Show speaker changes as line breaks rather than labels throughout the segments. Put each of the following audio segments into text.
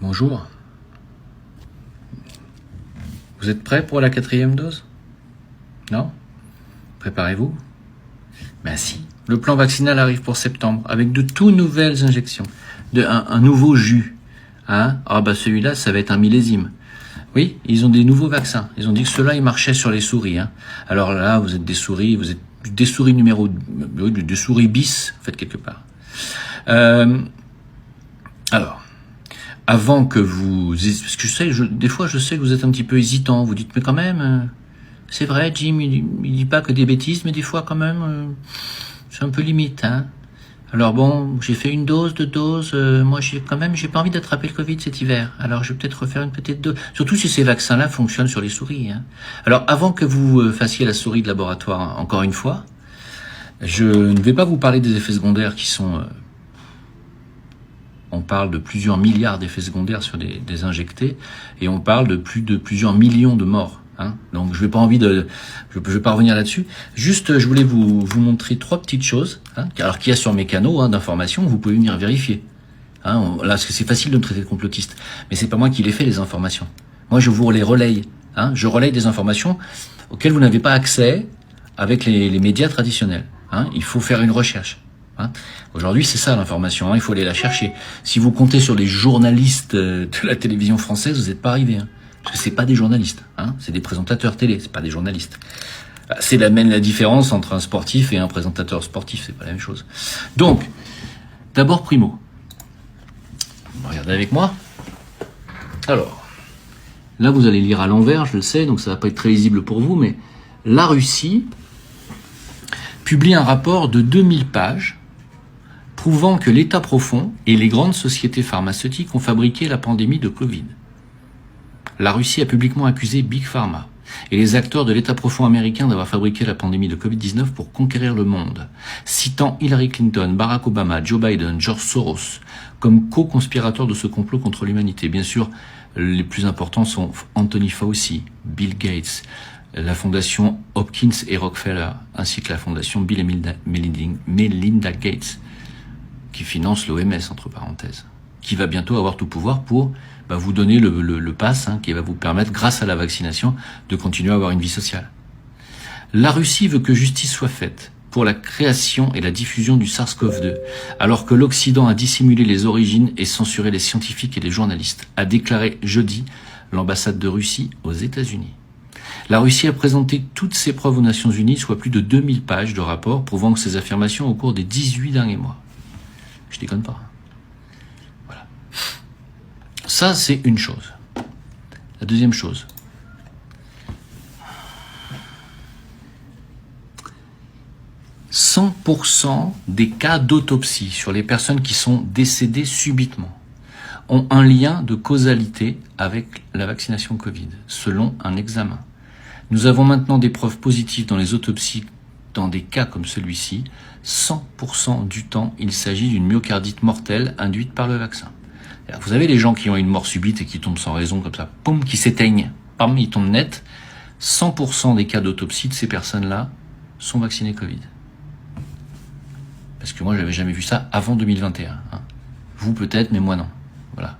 Bonjour. Vous êtes prêts pour la 4e dose? Non? Préparez-vous. Ben si. Le plan vaccinal arrive pour septembre, avec de tout nouvelles injections. Un nouveau jus. Hein? Ah bah celui-là, ça va être un millésime. Oui, ils ont des nouveaux vaccins. Ils ont dit que ceux-là, ils marchaient sur les souris. Hein. Alors là, vous êtes des souris des souris bis, en fait, quelque part. Alors, avant que vous... Parce que des fois, je sais que vous êtes un petit peu hésitant. Vous dites, mais quand même, c'est vrai, Jim, il dit pas que des bêtises, mais des fois, quand même, c'est un peu limite. Hein. Alors bon, j'ai fait une dose, 2 doses. Moi, j'ai pas envie d'attraper le Covid cet hiver. Alors, je vais peut-être refaire une petite dose. Surtout si ces vaccins-là fonctionnent sur les souris. Hein. Alors, avant que vous fassiez la souris de laboratoire, encore une fois, je ne vais pas vous parler des effets secondaires qui sont... on parle de plusieurs milliards d'effets secondaires sur des injectés, et on parle de plusieurs millions de morts. Hein. Donc je vais pas revenir là-dessus. Juste, je voulais vous montrer 3 petites choses, hein, alors qu'il y a sur mes canaux d'information, vous pouvez venir vérifier. Hein, là, parce que c'est facile de me traiter de complotiste, mais c'est pas moi qui les fais, les informations. Moi, je vous les relaye. Hein, je relaye des informations auxquelles vous n'avez pas accès avec les médias traditionnels. Hein. Il faut faire une recherche. Hein. Aujourd'hui, c'est ça l'information, hein, il faut aller la chercher. Si vous comptez sur les journalistes de la télévision française, vous n'êtes pas arrivé. Hein, parce que c'est pas des journalistes, hein, c'est des présentateurs télé, c'est pas des journalistes. C'est la différence entre un sportif et un présentateur sportif, c'est pas la même chose. Donc, d'abord primo. Regardez avec moi. Alors, là vous allez lire à l'envers, je le sais, donc ça va pas être très lisible pour vous, mais la Russie publie un rapport de 2000 pages prouvant que l'État profond et les grandes sociétés pharmaceutiques ont fabriqué la pandémie de Covid. La Russie a publiquement accusé Big Pharma et les acteurs de l'État profond américain d'avoir fabriqué la pandémie de Covid-19 pour conquérir le monde, citant Hillary Clinton, Barack Obama, Joe Biden, George Soros comme co-conspirateurs de ce complot contre l'humanité. Bien sûr, les plus importants sont Anthony Fauci, Bill Gates, la fondation Hopkins et Rockefeller, ainsi que la fondation Bill et Melinda Gates, qui finance l'OMS, entre parenthèses, qui va bientôt avoir tout pouvoir pour vous donner le pass, hein, qui va vous permettre, grâce à la vaccination, de continuer à avoir une vie sociale. La Russie veut que justice soit faite pour la création et la diffusion du SARS-CoV-2, alors que l'Occident a dissimulé les origines et censuré les scientifiques et les journalistes, a déclaré jeudi l'ambassade de Russie aux États-Unis. La Russie a présenté toutes ses preuves aux Nations Unies, soit plus de 2000 pages de rapports prouvant que ces affirmations au cours des 18 derniers mois. Je déconne pas. Voilà. Ça, c'est une chose. La deuxième chose. « 100% des cas d'autopsie sur les personnes qui sont décédées subitement ont un lien de causalité avec la vaccination Covid, selon un examen. Nous avons maintenant des preuves positives dans les autopsies dans des cas comme celui-ci. 100% du temps, il s'agit d'une myocardite mortelle induite par le vaccin. » Vous avez les gens qui ont une mort subite et qui tombent sans raison comme ça, poum, qui s'éteignent, pam, ils tombent net. 100% des cas d'autopsie de ces personnes-là sont vaccinés Covid. Parce que moi, j'avais jamais vu ça avant 2021. Hein. Vous peut-être, mais moi non. Voilà.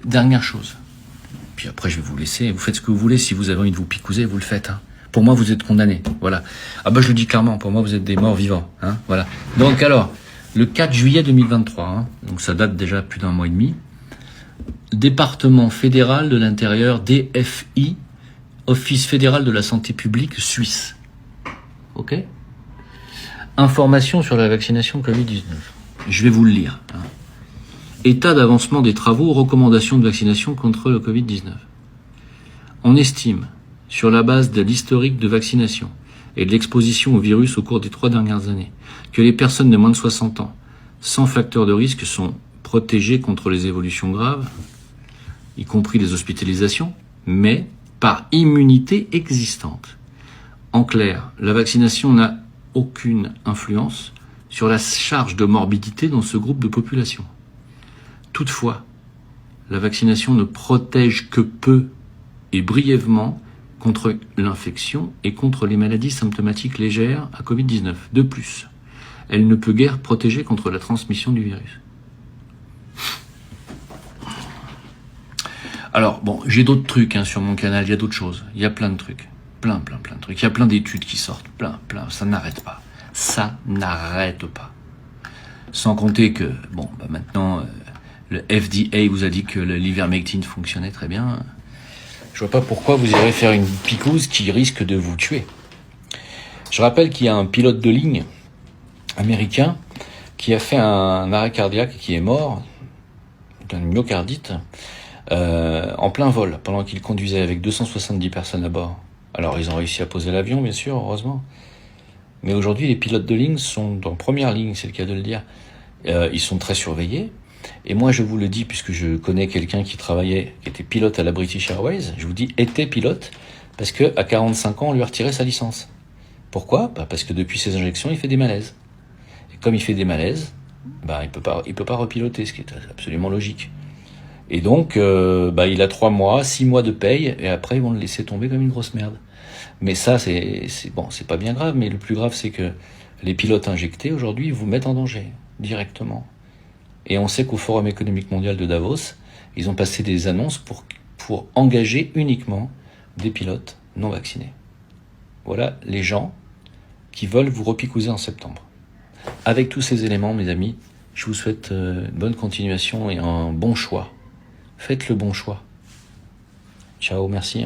Dernière chose. Puis après, je vais vous laisser. Vous faites ce que vous voulez. Si vous avez envie de vous picouser, vous le faites. Hein. Pour moi, vous êtes condamnés. Voilà. Ah bah, je le dis clairement. Pour moi, vous êtes des morts vivants. Hein. Voilà. Donc alors, le 4 juillet 2023, hein, donc ça date déjà plus d'1 mois et demi, département fédéral de l'intérieur, DFI, Office fédéral de la santé publique suisse. Ok ? Information sur la vaccination Covid-19. Je vais vous le lire. Hein. État d'avancement des travaux, recommandations de vaccination contre le Covid-19. On estime, sur la base de l'historique de vaccination et de l'exposition au virus au cours des 3 dernières années, que les personnes de moins de 60 ans, sans facteur de risque, sont protégées contre les évolutions graves, y compris les hospitalisations, mais par immunité existante. En clair, la vaccination n'a aucune influence sur la charge de morbidité dans ce groupe de population. Toutefois, la vaccination ne protège que peu et brièvement contre l'infection et contre les maladies symptomatiques légères à Covid-19. De plus, elle ne peut guère protéger contre la transmission du virus. Alors, bon, j'ai d'autres trucs sur mon canal, il y a d'autres choses. Il y a plein de trucs. Plein de trucs. Il y a plein d'études qui sortent. Plein. Ça n'arrête pas. Ça n'arrête pas. Sans compter que, bon, maintenant, le FDA vous a dit que l'ivermectine fonctionnait très bien. Je vois pas pourquoi vous irez faire une picouse qui risque de vous tuer. Je rappelle qu'il y a un pilote de ligne américain qui a fait un arrêt cardiaque et qui est mort d'une myocardite en plein vol, pendant qu'il conduisait avec 270 personnes à bord. Alors, ils ont réussi à poser l'avion, bien sûr, heureusement. Mais aujourd'hui, les pilotes de ligne sont en première ligne, c'est le cas de le dire. Ils sont très surveillés. Et moi, je vous le dis, puisque je connais quelqu'un qui était pilote à la British Airways, je vous dis était pilote, parce qu'à 45 ans, on lui a retiré sa licence. Pourquoi ? Parce que depuis ses injections, il fait des malaises. Et comme il fait des malaises, il peut pas repiloter, ce qui est absolument logique. Et donc, il a 3 mois, 6 mois de paye, et après, ils vont le laisser tomber comme une grosse merde. Mais ça, c'est pas bien grave, mais le plus grave, c'est que les pilotes injectés, aujourd'hui, vous mettent en danger, directement. Et on sait qu'au Forum économique mondial de Davos, ils ont passé des annonces pour engager uniquement des pilotes non vaccinés. Voilà les gens qui veulent vous repicouser en septembre. Avec tous ces éléments, mes amis, je vous souhaite une bonne continuation et un bon choix. Faites le bon choix. Ciao, merci.